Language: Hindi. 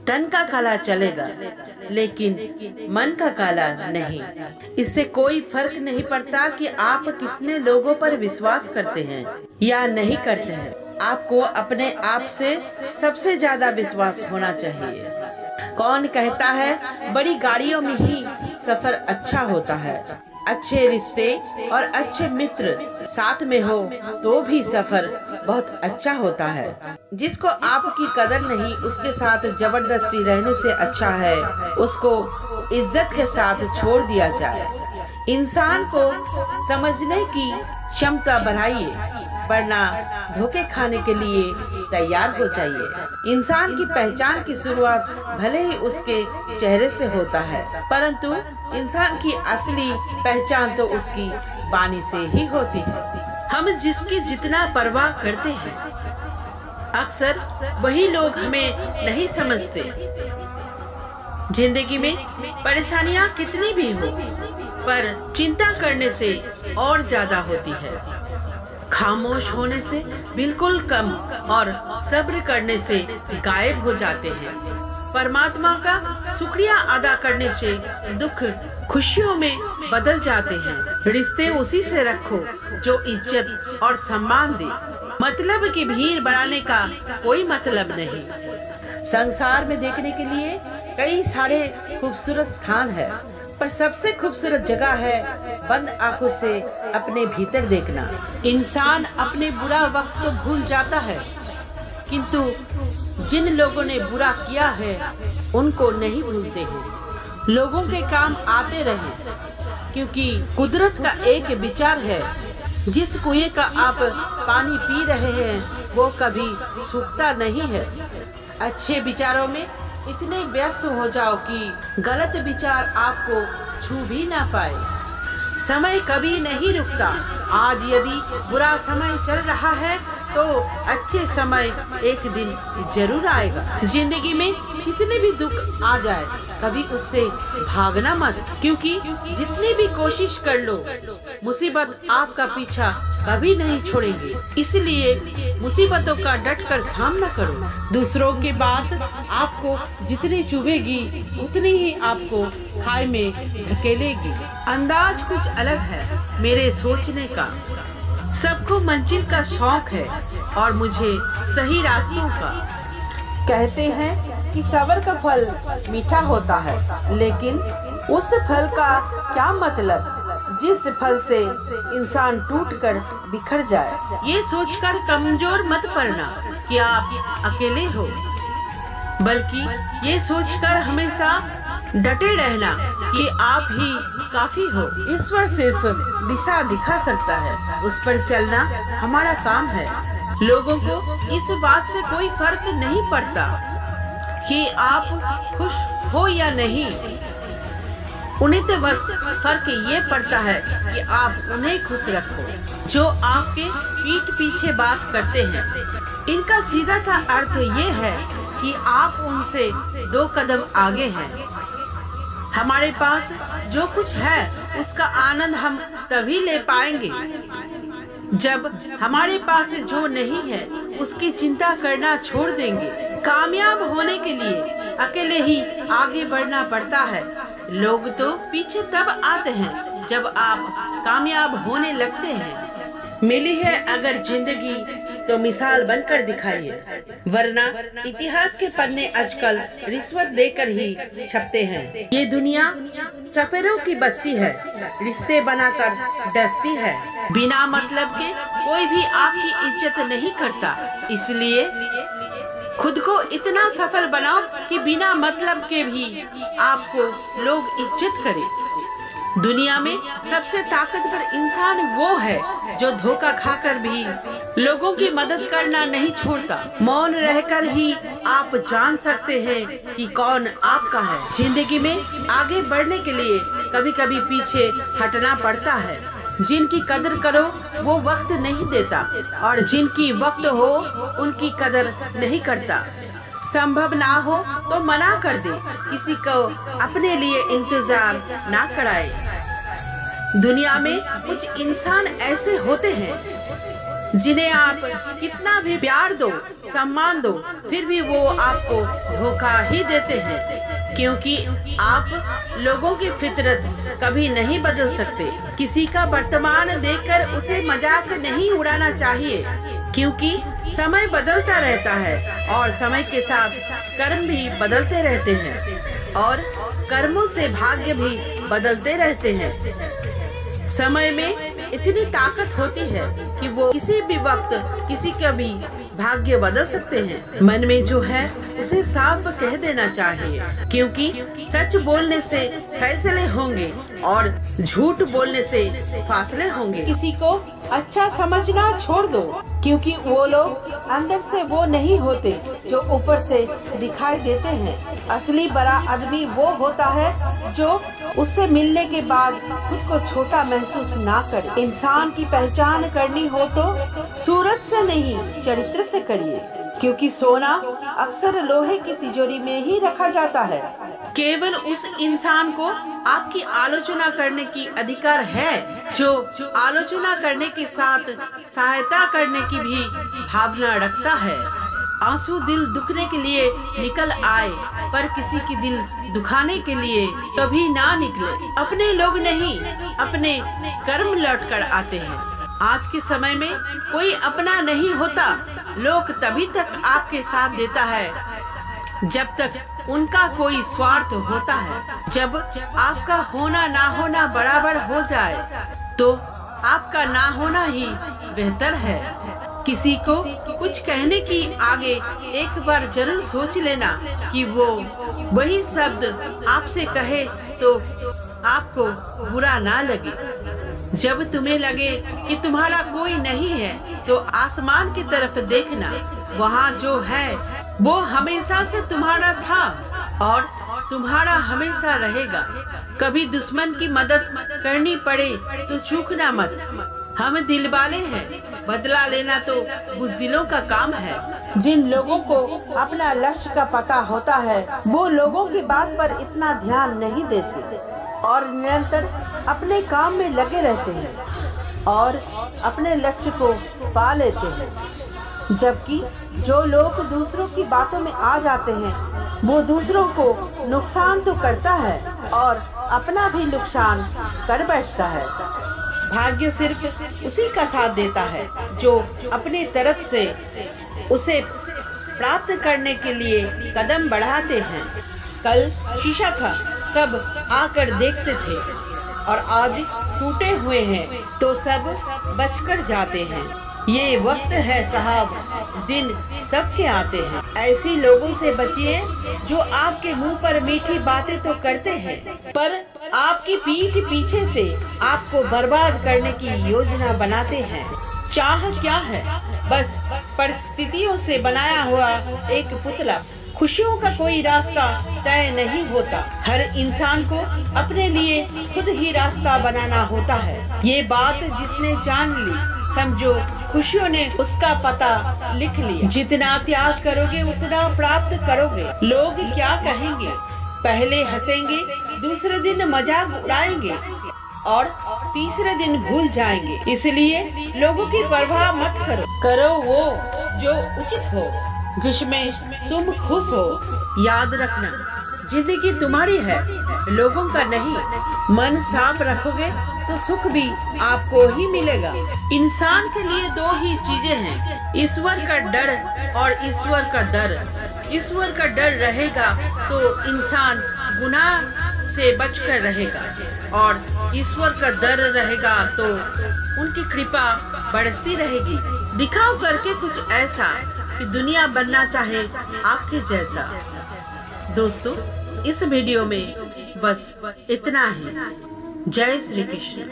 तन का काला चलेगा लेकिन मन का काला नहीं। इससे कोई फर्क नहीं पड़ता कि आप कितने लोगों पर विश्वास करते हैं या नहीं करते हैं। आपको अपने आप से सबसे ज्यादा विश्वास होना चाहिए। कौन कहता है बड़ी गाड़ियों में ही सफर अच्छा होता है। अच्छे रिश्ते और अच्छे मित्र साथ में हो तो भी सफर बहुत अच्छा होता है। जिसको आपकी कदर नहीं उसके साथ जबरदस्ती रहने से अच्छा है उसको इज्जत के साथ छोड़ दिया जाए। इंसान को समझने की क्षमता बढ़ाइए वरना धोखे खाने के लिए तैयार हो जाइए। इंसान की पहचान की शुरुआत भले ही उसके चेहरे से होता है परंतु इंसान की असली पहचान तो उसकी वाणी से ही होती है। हम जिसकी जितना परवाह करते हैं अक्सर वही लोग हमें नहीं समझते। जिंदगी में परेशानियां कितनी भी हो पर चिंता करने से और ज्यादा होती है। खामोश होने से बिल्कुल कम और सब्र करने से गायब हो जाते हैं। परमात्मा का शुक्रिया अदा करने से दुख खुशियों में बदल जाते हैं। रिश्ते उसी से रखो जो इज्जत और सम्मान दे। मतलब की भीड़ बढ़ाने का कोई मतलब नहीं। संसार में देखने के लिए कई सारे खूबसूरत स्थान है पर सबसे खूबसूरत जगह है बंद आंखों से अपने भीतर देखना। इंसान अपने बुरा वक्त तो भूल जाता है किंतु जिन लोगों ने बुरा किया है उनको नहीं भूलते हैं। लोगों के काम आते रहे क्योंकि कुदरत का एक विचार है जिस कुएं का आप पानी पी रहे हैं वो कभी सूखता नहीं है। अच्छे विचारों में इतने व्यस्त हो जाओ कि गलत विचार आपको छू भी ना पाए। समय कभी नहीं रुकता। आज यदि बुरा समय चल रहा है तो अच्छे समय एक दिन जरूर आएगा। जिंदगी में कितने भी दुख आ जाए कभी उससे भागना मत क्योंकि जितनी भी कोशिश कर लो मुसीबत आपका पीछा कभी नहीं छोड़ेंगे। इसलिए मुसीबतों का डटकर सामना करो। दूसरों की बात आपको जितनी चुभेगी उतनी ही आपको खाई में धकेलेगी। अंदाज कुछ अलग है मेरे सोचने का। सबको मंजिल का शौक है और मुझे सही रास्तों का। कहते हैं कि सब्र का फल मीठा होता है लेकिन उस फल का क्या मतलब जिस फल से इंसान टूटकर बिखर जाए। ये सोचकर कमजोर मत पड़ना कि आप अकेले हो बल्कि ये सोचकर हमेशा डटे रहना कि आप ही काफी हो। ईश्वर सिर्फ दिशा दिखा सकता है उस पर चलना हमारा काम है। लोगों को इस बात से कोई फर्क नहीं पड़ता कि आप खुश हो या नहीं। उन्हें तो बस फर्क ये पड़ता है कि आप उन्हें खुश रखो। जो आपके पीठ पीछे बात करते हैं इनका सीधा सा अर्थ ये है कि आप उनसे 2 कदम आगे हैं। हमारे पास जो कुछ है उसका आनंद हम तभी ले पाएंगे जब हमारे पास जो नहीं है उसकी चिंता करना छोड़ देंगे। कामयाब होने के लिए अकेले ही आगे बढ़ना पड़ता है। लोग तो पीछे तब आते हैं जब आप कामयाब होने लगते हैं। मिली है अगर जिंदगी तो मिसाल बनकर दिखाइए वरना इतिहास के पन्ने आजकल रिश्वत देकर ही छपते हैं। ये दुनिया सफेरों की बस्ती है रिश्ते बनाकर डसती है। बिना मतलब के कोई भी आपकी इज्जत नहीं करता। इसलिए खुद को इतना सफल बनाओ कि बिना मतलब के भी आपको लोग इज्जत करें। दुनिया में सबसे ताकतवर इंसान वो है जो धोखा खाकर भी लोगों की मदद करना नहीं छोड़ता। मौन रहकर ही आप जान सकते हैं कि कौन आपका है। जिंदगी में आगे बढ़ने के लिए कभी कभी पीछे हटना पड़ता है। जिनकी कदर करो वो वक्त नहीं देता और जिनकी वक्त हो उनकी कदर नहीं करता। संभव ना हो तो मना कर दे, किसी को अपने लिए इंतजार ना कराए। दुनिया में कुछ इंसान ऐसे होते हैं जिन्हें आप कितना भी प्यार दो, सम्मान दो, फिर भी वो आपको धोखा ही देते हैं, क्योंकि आप लोगों की फितरत कभी नहीं बदल सकते। किसी का वर्तमान देखकर उसे मजाक नहीं उड़ाना चाहिए, क्योंकि समय बदलता रहता है और समय के साथ कर्म भी बदलते रहते हैं और कर्मों से भाग्य भी बदलते रहते हैं। समय में इतनी ताकत होती है कि वो किसी भी वक्त किसी का भी भाग्य बदल सकते हैं। मन में जो है उसे साफ कह देना चाहिए, क्योंकि सच बोलने से फैसले होंगे और झूठ बोलने से फासले होंगे। किसी को अच्छा समझना छोड़ दो, क्योंकि वो लोग अंदर से वो नहीं होते जो ऊपर से दिखाई देते हैं। असली बड़ा आदमी वो होता है जो उससे मिलने के बाद खुद को छोटा महसूस ना करे। इंसान की पहचान करनी हो तो सूरत से नहीं, चरित्र से करिए, क्योंकि सोना अक्सर लोहे की तिजोरी में ही रखा जाता है। केवल उस इंसान को आपकी आलोचना करने की अधिकार है जो आलोचना करने के साथ सहायता करने की भी भावना रखता है। आंसू दिल दुखने के लिए निकल आए, पर किसी की दिल दुखाने के लिए कभी ना निकले। अपने लोग नहीं, अपने कर्म लौट कर आते हैं। आज के समय में कोई अपना नहीं होता। लोग तभी तक आपके साथ देता है जब तक उनका कोई स्वार्थ होता है। जब आपका होना ना होना बराबर हो जाए तो आपका ना होना ही बेहतर है। किसी को कुछ कहने की आगे एक बार जरूर सोच लेना कि वो वही शब्द आपसे कहे तो आपको बुरा ना लगे। जब तुम्हें लगे कि तुम्हारा कोई नहीं है तो आसमान की तरफ देखना, वहाँ जो है वो हमेशा से तुम्हारा था और तुम्हारा हमेशा रहेगा। कभी दुश्मन की मदद करनी पड़े तो चूकना मत। हम दिल वाले हैं, बदला लेना तो बुज़दिलों का काम है। जिन लोगों को अपना लक्ष्य का पता होता है वो लोगों की बात पर इतना ध्यान नहीं देते और निरंतर अपने काम में लगे रहते हैं और अपने लक्ष्य को पा लेते हैं। जबकि जो लोग दूसरों की बातों में आ जाते हैं वो दूसरों को नुकसान तो करता है और अपना भी नुकसान कर बैठता है। भाग्य सिर्फ उसी का साथ देता है जो अपनी तरफ से उसे प्राप्त करने के लिए कदम बढ़ाते हैं। कल शीशा था, सब आकर देखते थे और आज टूटे हुए हैं तो सब बचकर जाते हैं। ये वक्त है साहब, दिन सबके आते हैं। ऐसी लोगों से बचिए जो आपके मुंह पर मीठी बातें तो करते हैं पर आपकी पीठ पीछे से आपको बर्बाद करने की योजना बनाते हैं। चाह क्या है? बस परिस्थितियों से बनाया हुआ एक पुतला। खुशियों का कोई रास्ता तय नहीं होता। हर इंसान को अपने लिए खुद ही रास्ता बनाना होता है। ये बात जिसने जान ली, समझो खुशियों ने उसका पता लिख लिया। जितना त्याग करोगे उतना प्राप्त करोगे। लोग क्या कहेंगे? पहले हंसेंगे, दूसरे दिन मजाक उड़ाएंगे और तीसरे दिन भूल जाएंगे। इसलिए लोगों की परवाह मत करो। करो वो जो उचित हो, जिसमें तुम खुश हो। याद रखना, जिंदगी तुम्हारी है, लोगों का नहीं। मन साफ रखोगे तो सुख भी आपको ही मिलेगा। इंसान के लिए दो ही चीजें हैं, ईश्वर का डर और ईश्वर का डर। ईश्वर का डर रहेगा तो इंसान गुनाह से बचकर रहेगा और ईश्वर का डर रहेगा तो उनकी कृपा बरसती रहेगी। दिखाओ करके कुछ ऐसा कि दुनिया बनना चाहे आपके जैसा। दोस्तों, इस वीडियो में बस इतना ही। जय श्री कृष्ण।